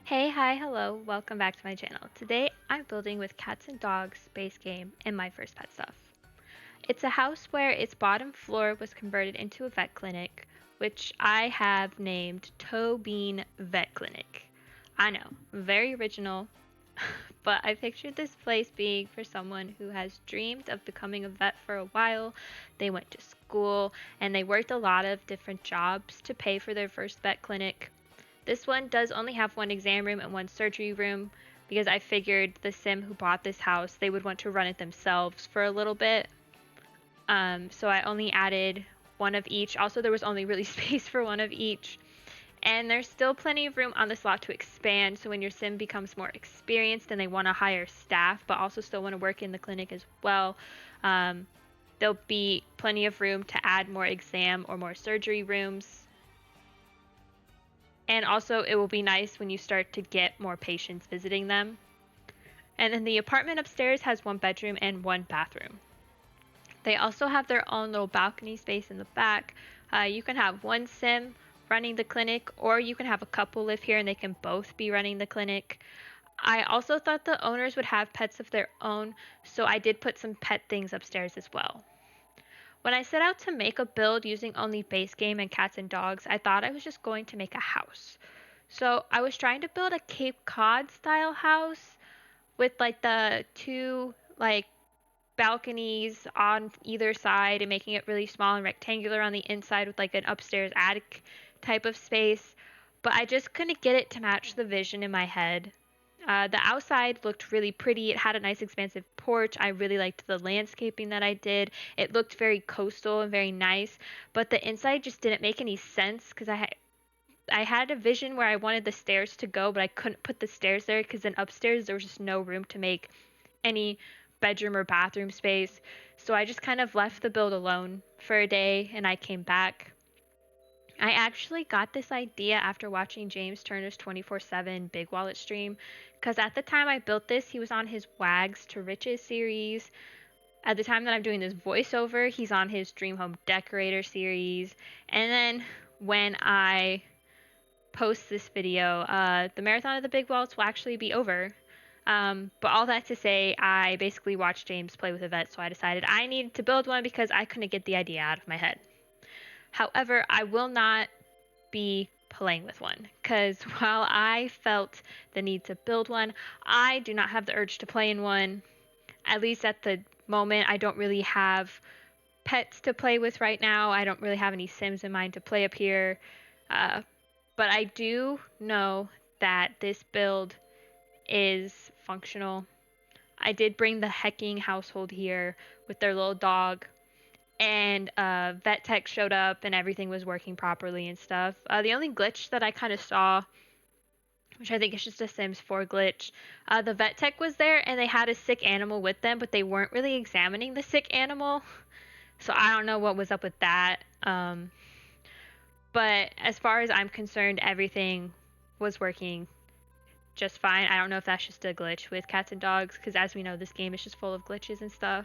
Hey, hi, hello, welcome back to my channel. Today I'm building with cats and dogs, base game, and my first pet stuff. It's a house where its bottom floor was converted into a vet clinic, which I have named Toe Bean Vet Clinic. I know, very original, but I pictured this place being for someone who has dreamed of becoming a vet for a while. They went to school and they worked a lot of different jobs to pay for their first vet clinic. This one does only have one exam room and one surgery room because I figured the sim who bought this house, they would want to run it themselves for a little bit. So I only added one of each. Also, there was only really space for one of each. And there's still plenty of room on this lot to expand. So when your sim becomes more experienced and they want to hire staff, but also still want to work in the clinic as well, um, there'll be plenty of room to add more exam or more surgery rooms. And also, it will be nice when you start to get more patients visiting them. And then the apartment upstairs has one bedroom and one bathroom. They also have their own little balcony space in the back. You can have one sim running the clinic, or you can have a couple live here and they can both be running the clinic. I also thought the owners would have pets of their own, so I did put some pet things upstairs as well. When I set out to make a build using only base game and cats and dogs, I thought I was just going to make a house. So I was trying to build a Cape Cod style house with like the two like balconies on either side and making it really small and rectangular on the inside with like an upstairs attic type of space. But I just couldn't get it to match the vision in my head. The outside looked really pretty. It had a nice expansive porch. I really liked the landscaping that I did. It looked very coastal and very nice, but the inside just didn't make any sense because I had a vision where I wanted the stairs to go, but I couldn't put the stairs there because then upstairs there was just no room to make any bedroom or bathroom space. So I just kind of left the build alone for a day and I came back. I actually got this idea after watching James Turner's 24/7 Big Wallet stream because at the time I built this, he was on his Wags to Riches series. At the time that I'm doing this voiceover, he's on his Dream Home Decorator series. And then when I post this video, the marathon of the big wallets will actually be over. But all that to say, I basically watched James play with a vet, so I decided I needed to build one because I couldn't get the idea out of my head. However, I will not be playing with one because while I felt the need to build one, I do not have the urge to play in one. At least at the moment, I don't really have pets to play with right now. I don't really have any Sims in mind to play up here. Uh, but I do know that this build is functional. I did bring the Hecking household here with their little dog, and vet tech showed up and everything was working properly and stuff. The only glitch that I kind of saw, which I think is just a Sims 4 glitch, the vet tech was there and they had a sick animal with them, but they weren't really examining the sick animal. So I don't know what was up with that. But as far as I'm concerned, everything was working just fine. I don't know if that's just a glitch with cats and dogs, because as we know, this game is just full of glitches and stuff.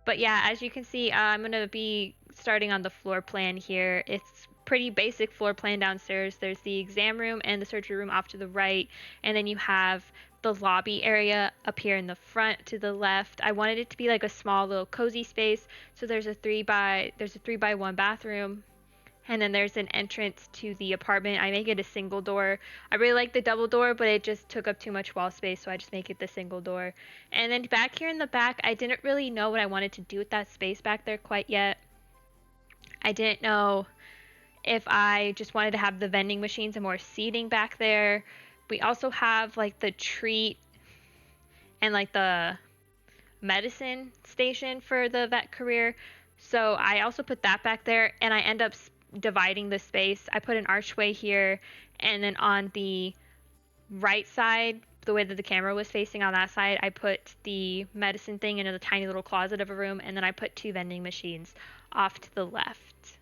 But yeah, as you can see, I'm going to be starting on the floor plan here. It's pretty basic floor plan downstairs. There's the exam room and the surgery room off to the right, and then you have the lobby area up here in the front to the left. I wanted it to be like a small little cozy space, so there's a 3x1 bathroom, and then there's an entrance to the apartment. I make it a single door. I really like the double door, but it just took up too much wall space, so I just make it the single door. And then back here in the back, I didn't really know what I wanted to do with that space back there quite yet. I didn't know if I just wanted to have the vending machines and more seating back there. We also have like the treat and like the medicine station for the vet career. So I also put that back there, and I end up dividing the space. I put an archway here, and then on the right side, the way that the camera was facing on that side, I put the medicine thing in a tiny little closet of a room, and then I put two vending machines off to the left.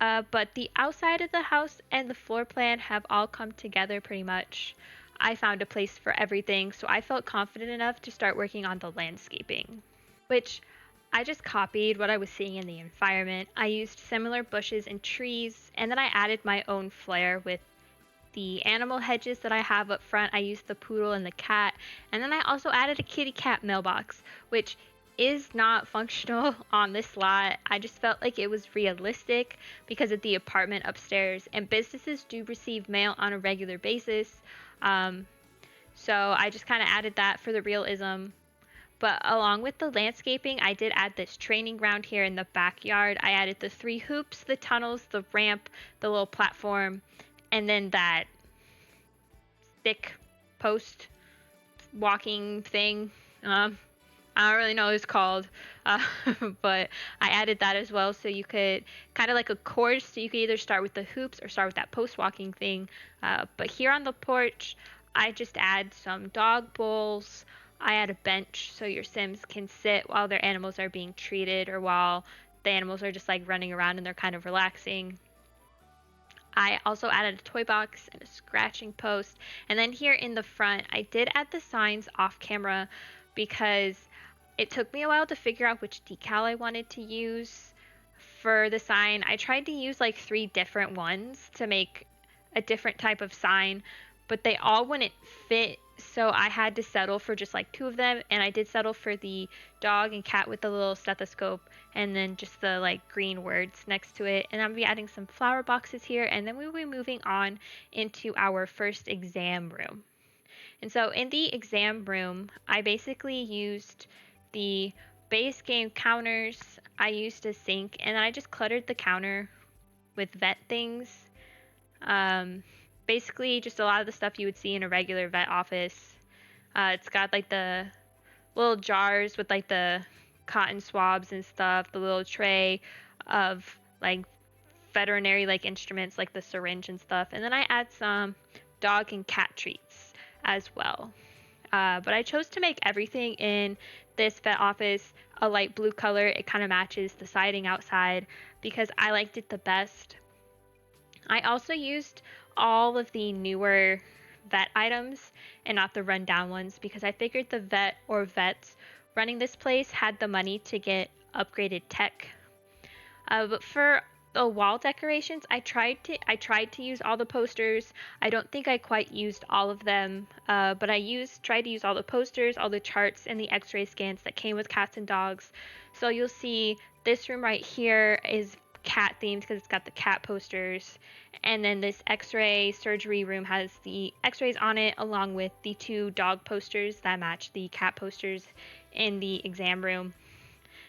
But the outside of the house and the floor plan have all come together pretty much. I found a place for everything, so I felt confident enough to start working on the landscaping, which I just copied what I was seeing in the environment. I used similar bushes and trees, and then I added my own flair with the animal hedges that I have up front. I used the poodle and the cat. And then I also added a kitty cat mailbox, which is not functional on this lot. I just felt like it was realistic because of the apartment upstairs, and businesses do receive mail on a regular basis. So I just kind of added that for the realism. But along with the landscaping, I did add this training ground here in the backyard. I added the 3 hoops, the tunnels, the ramp, the little platform, and then that thick post walking thing. I don't really know what it's called, uh, but I added that as well, so you could kind of like a course, so you could either start with the hoops or start with that post walking thing. But here on the porch, I just add some dog bowls. I add a bench so your Sims can sit while their animals are being treated, or while the animals are just like running around and they're kind of relaxing. I also added a toy box and a scratching post. And then here in the front, I did add the signs off camera because it took me a while to figure out which decal I wanted to use for the sign. I tried to use like 3 different ones to make a different type of sign, but they all wouldn't fit, so I had to settle for just like 2 of them. And I did settle for the dog and cat with the little stethoscope, and then just the like green words next to it. And I'm gonna be adding some flower boxes here, and then we'll be moving on into our first exam room. And so in the exam room, I basically used the base game counters. I used a sink, and then I just cluttered the counter with vet things. Basically just a lot of the stuff you would see in a regular vet office. It's got like the little jars with like the cotton swabs and stuff, the little tray of like veterinary like instruments like the syringe and stuff. And then I add some dog and cat treats as well. But I chose to make everything in this vet office a light blue color. It kind of matches the siding outside because I liked it the best. I also used all of the newer vet items and not the rundown ones because I figured the vet or vets running this place had the money to get upgraded tech. But for the wall decorations, I tried to use all the posters. I don't think I quite used all of them, but I tried to use all the posters, all the charts, and the X-ray scans that came with cats and dogs. So you'll see this room right here is cat themed because it's got the cat posters, and then this X-ray surgery room has the X-rays on it, along with the 2 dog posters that match the cat posters in the exam room.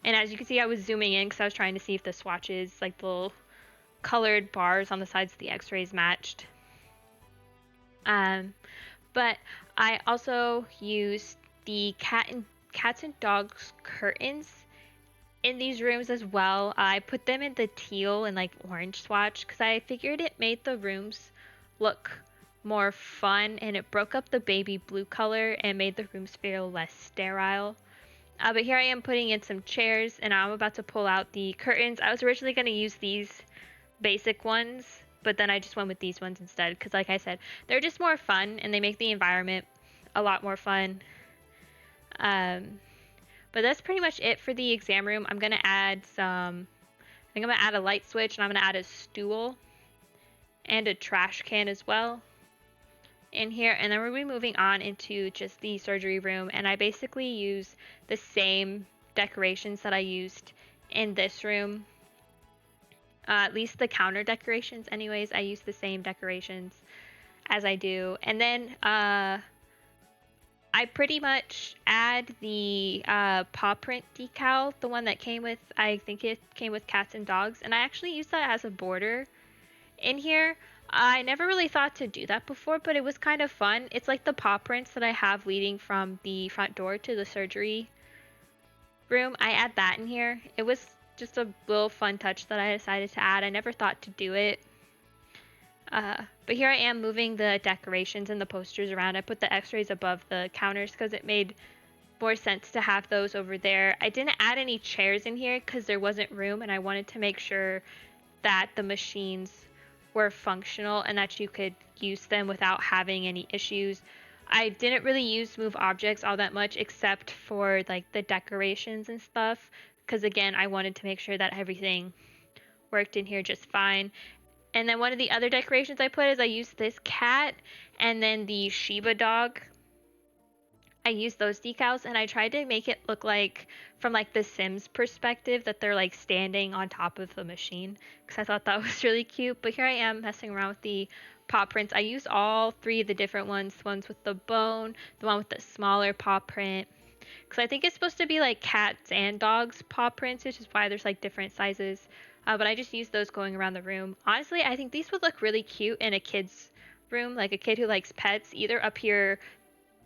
And as you can see, I was zooming in because I was trying to see if the swatches, like the little colored bars on the sides of the X-rays, matched. But I also used the cats and dogs curtains in these rooms as well. I put them in the teal and like orange swatch because I figured it made the rooms look more fun, and it broke up the baby blue color and made the rooms feel less sterile. But here I am putting in some chairs, and I'm about to pull out the curtains. I was originally going to use these basic ones, but then I just went with these ones instead because, like I said, they're just more fun and they make the environment a lot more fun. But that's pretty much it for the exam room. I'm going to add I think I'm going to add a light switch, and I'm going to add a stool and a trash can as well in here. And then we'll be moving on into just the surgery room, and I basically use the same decorations that I used in this room. At least the counter decorations anyways, I use the same decorations as I do. And then I pretty much add the paw print decal, the one that came with, I think it came with cats and dogs, and I actually use that as a border in here. I never really thought to do that before, but it was kind of fun. It's like the paw prints that I have leading from the front door to the surgery room. I add that in here. It was just a little fun touch that I decided to add. I never thought to do it. But here I am moving the decorations and the posters around. I put the x-rays above the counters because it made more sense to have those over there. I didn't add any chairs in here because there wasn't room, and I wanted to make sure that the machines were functional and that you could use them without having any issues. I didn't really use move objects all that much except for like the decorations and stuff, because again, I wanted to make sure that everything worked in here just fine. And then one of the other decorations I put is I used this cat and then the Shiba dog. I used those decals and I tried to make it look like from like the Sims perspective that they're like standing on top of the machine because I thought that was really cute. But here I am messing around with the paw prints. I used all three of the different ones, the ones with the bone, the one with the smaller paw print. Because I think it's supposed to be like cats and dogs paw prints, which is why there's like different sizes. But I just used those going around the room. Honestly, I think these would look really cute in a kid's room, like a kid who likes pets, either up here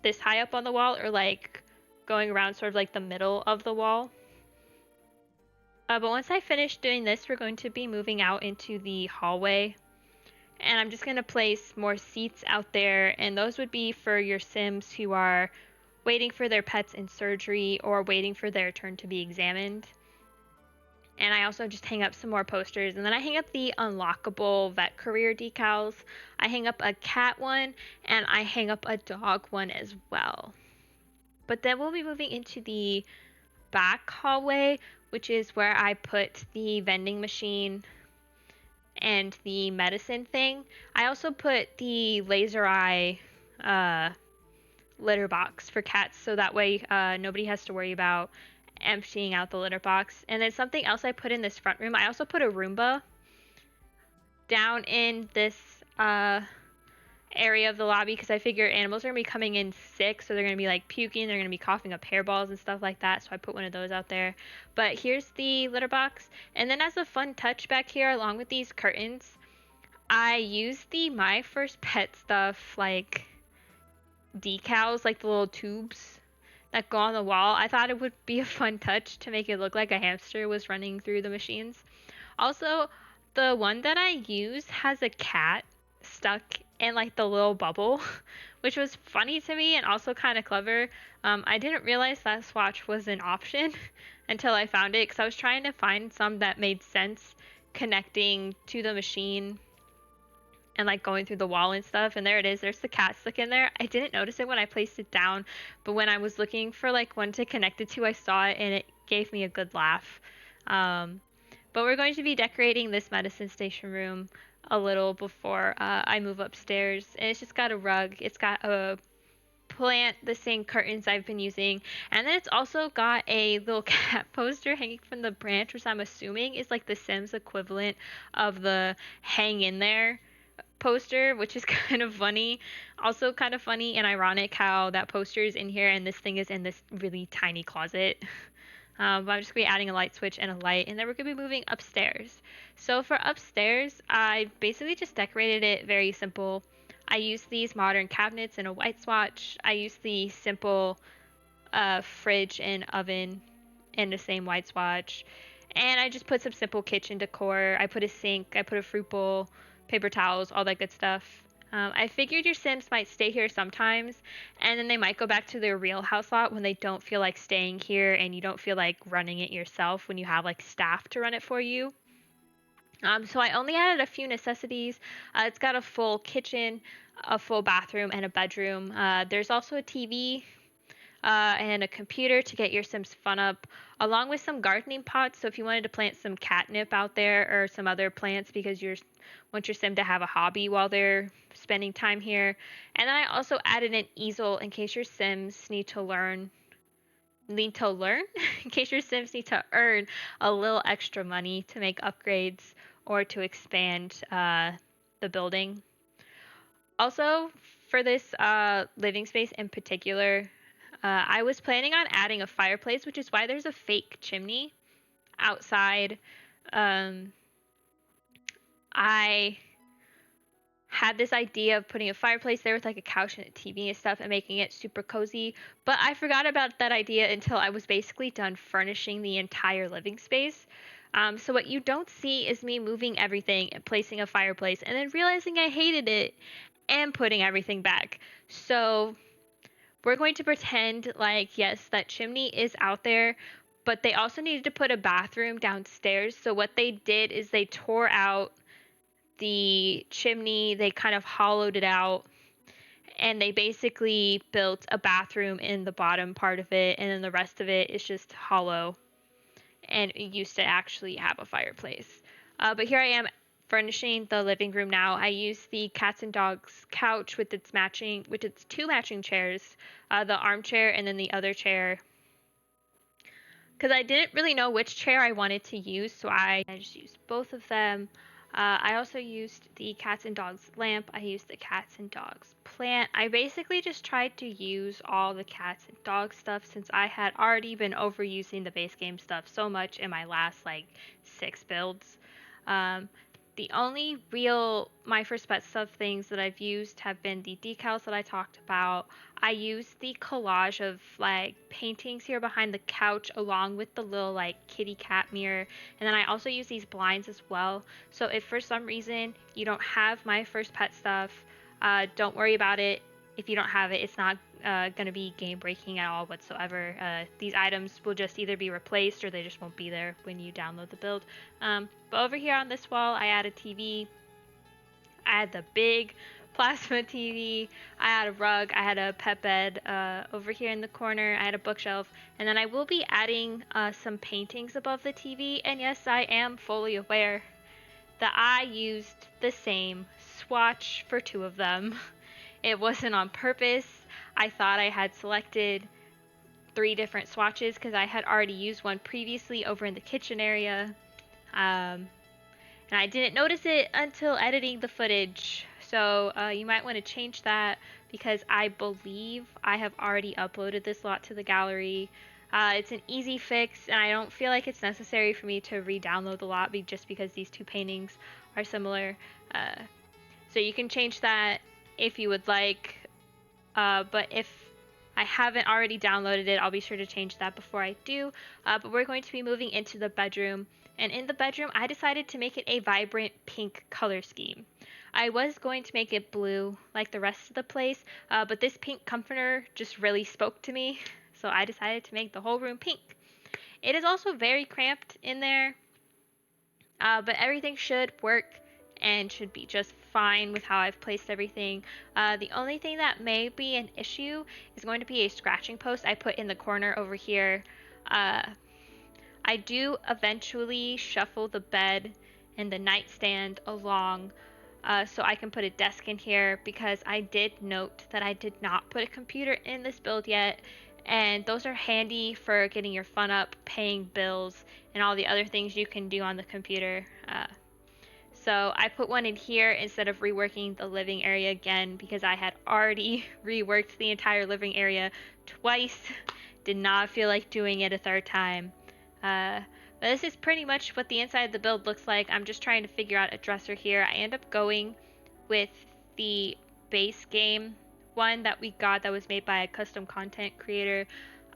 this high up on the wall or like going around sort of like the middle of the wall. But once I finish doing this, we're going to be moving out into the hallway. And I'm just going to place more seats out there. And those would be for your Sims who are waiting for their pets in surgery or waiting for their turn to be examined. And I also just hang up some more posters. And then I hang up the unlockable vet career decals. I hang up a cat one and I hang up a dog one as well. But then we'll be moving into the back hallway, which is where I put the vending machine and the medicine thing. I also put the laser eye litter box for cats so that way nobody has to worry about emptying out the litter box. And then something else I put in this front room, I also put a Roomba down in this area of the lobby because I figure animals are going to be coming in sick, so they're going to be like puking, they're going to be coughing up hairballs and stuff like that, so I put one of those out there. But here's the litter box. And then as a fun touch back here, along with these curtains, I used the My First Pet stuff like decals, like the little tubes that go on the wall. I thought it would be a fun touch to make it look like a hamster was running through the machines. Also, the one that I use has a cat stuck in like the little bubble, which was funny to me and also kind of clever. I didn't realize that swatch was an option until I found it because I was trying to find some that made sense connecting to the machine and like going through the wall and stuff, and there it is, there's the cat stuck in there. I didn't notice it when I placed it down, but when I was looking for like one to connect it to, I saw it and it gave me a good laugh. But we're going to be decorating this medicine station room a little before I move upstairs, and it's just got a rug, it's got a plant, the same curtains I've been using, and then it's also got a little cat poster hanging from the branch, which I'm assuming is like the Sims equivalent of the hang in there poster, which is kind of funny. Also kind of funny and ironic how that poster is in here and this thing is in this really tiny closet. But I'm just going to be adding a light switch and a light, and then we're going to be moving upstairs. So for upstairs, I basically just decorated it very simple. I used these modern cabinets and a white swatch. I used the simple fridge and oven in the same white swatch. And I just put some simple kitchen decor. I put a sink, I put a fruit bowl, paper towels, all that good stuff. I figured your Sims might stay here sometimes, and then they might go back to their real house lot when they don't feel like staying here and you don't feel like running it yourself when you have like staff to run it for you. So I only added a few necessities. It's got a full kitchen, a full bathroom, and a bedroom. There's also a TV and a computer to get your Sims fun up, along with some gardening pots. So if you wanted to plant some catnip out there or some other plants because you want your Sim to have a hobby while they're spending time here. And then I also added an easel in case your Sims need to learn, in case your Sims need to earn a little extra money to make upgrades or to expand the building. Also, for this living space in particular, I was planning on adding a fireplace, which is why there's a fake chimney outside. I had this idea of putting a fireplace there with like a couch and a TV and stuff and making it super cozy, but I forgot about that idea until I was basically done furnishing the entire living space. So what you don't see is me moving everything and placing a fireplace and then realizing I hated it and putting everything back. So we're going to pretend like, yes, that chimney is out there, but they also needed to put a bathroom downstairs. So what they did is they tore out the chimney, they kind of hollowed it out, and they basically built a bathroom in the bottom part of it, and then the rest of it is just hollow, and it used to actually have a fireplace. But here I am furnishing the living room now. I use the cats and dogs couch with its two matching chairs, the armchair and then the other chair. Because I didn't really know which chair I wanted to use, so I just used both of them. I also used the cats and dogs lamp. I used the cats and dogs plant. I basically just tried to use all the cats and dog stuff since I had already been overusing the base game stuff so much in my last like 6 builds. The only real My First Pet stuff things that I've used have been the decals that I talked about. I used the collage of like paintings here behind the couch along with the little like kitty cat mirror. And then I also use these blinds as well. So if for some reason you don't have My First Pet stuff, don't worry about it. If you don't have it, it's not going to be game breaking at all whatsoever. These items will just either be replaced or they just won't be there when you download the build. But over here on this wall, I added TV. I had the big plasma TV. I had a rug. I had a pet bed over here in the corner. I had a bookshelf. And then I will be adding some paintings above the TV. And yes, I am fully aware that I used the same swatch for 2 of them. It wasn't on purpose. I thought I had selected 3 different swatches because I had already used one previously over in the kitchen area. And I didn't notice it until editing the footage. So you might want to change that because I believe I have already uploaded this lot to the gallery. It's an easy fix, and I don't feel like it's necessary for me to re-download the lot just because these 2 paintings are similar. So you can change that if you would like, but if I haven't already downloaded it, I'll be sure to change that before I do. But we're going to be moving into the bedroom, and in the bedroom I decided to make it a vibrant pink color scheme. I was going to make it blue like the rest of the place, but this pink comforter just really spoke to me, so I decided to make the whole room pink. It is also very cramped in there, but everything should work and should be just fine with how I've placed everything. The only thing that may be an issue is going to be a scratching post I put in the corner over here. I do eventually shuffle the bed and the nightstand along so I can put a desk in here, because I did note that I did not put a computer in this build yet, and those are handy for getting your fun up, paying bills, and all the other things you can do on the computer. So I put one in here instead of reworking the living area again, because I had already reworked the entire living area twice. Did not feel like doing it a 3rd time. But this is pretty much what the inside of the build looks like. I'm just trying to figure out a dresser here. I end up going with the base game one that we got that was made by a custom content creator.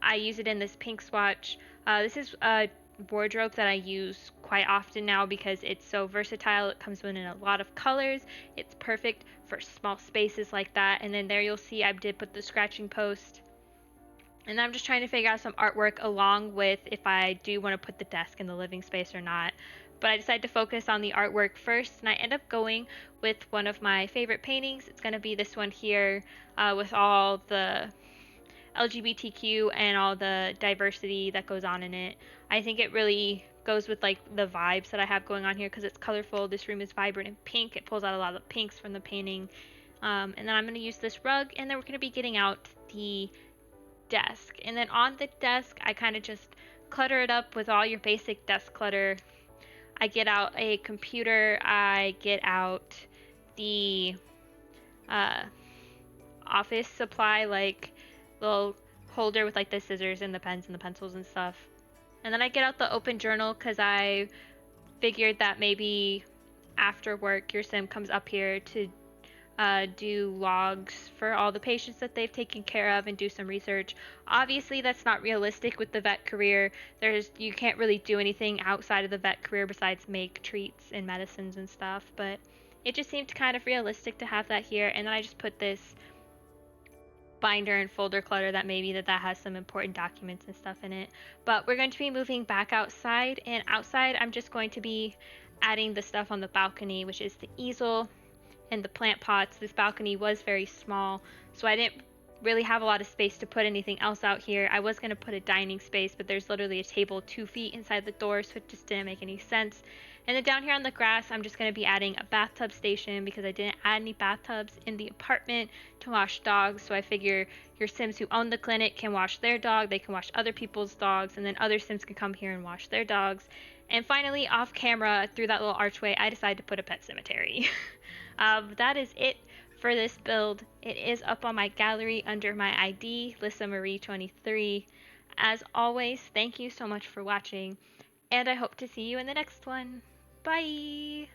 I use it in this pink swatch. This is a wardrobe that I use quite often now because it's so versatile. It comes in a lot of colors. It's perfect for small spaces like that. And then there you'll see I did put the scratching post. And I'm just trying to figure out some artwork along with if I do want to put the desk in the living space or not. But I decided to focus on the artwork first, and I end up going with one of my favorite paintings. It's going to be this one here with all the LGBTQ and all the diversity that goes on in it. I think it really goes with like the vibes that I have going on here because it's colorful. This room is vibrant and pink. It pulls out a lot of pinks from the painting. And then I'm going to use this rug, and then we're going to be getting out the desk. And then on the desk, I kind of just clutter it up with all your basic desk clutter. I get out a computer. I get out the office supply, like little holder with like the scissors and the pens and the pencils and stuff. And then I get out the open journal because I figured that maybe after work your sim comes up here to do logs for all the patients that they've taken care of and do some research. Obviously that's not realistic with the vet career. You can't really do anything outside of the vet career besides make treats and medicines and stuff, but it just seemed kind of realistic to have that here. And then I just put this binder and folder clutter that has some important documents and stuff in it. But we're going to be moving back outside, and outside I'm just going to be adding the stuff on the balcony, which is the easel and the plant pots. This balcony was very small, so I didn't really have a lot of space to put anything else out here. I was going to put a dining space, but there's literally a table 2 feet inside the door, so it just didn't make any sense. And then down here on the grass, I'm just going to be adding a bathtub station because I didn't add any bathtubs in the apartment to wash dogs. So I figure your Sims who own the clinic can wash their dog, they can wash other people's dogs, and then other Sims can come here and wash their dogs. And finally, off camera, through that little archway, I decided to put a pet cemetery. That is it for this build. It is up on my gallery under my ID, Lissa Marie 23. As always, thank you so much for watching, and I hope to see you in the next one. Bye!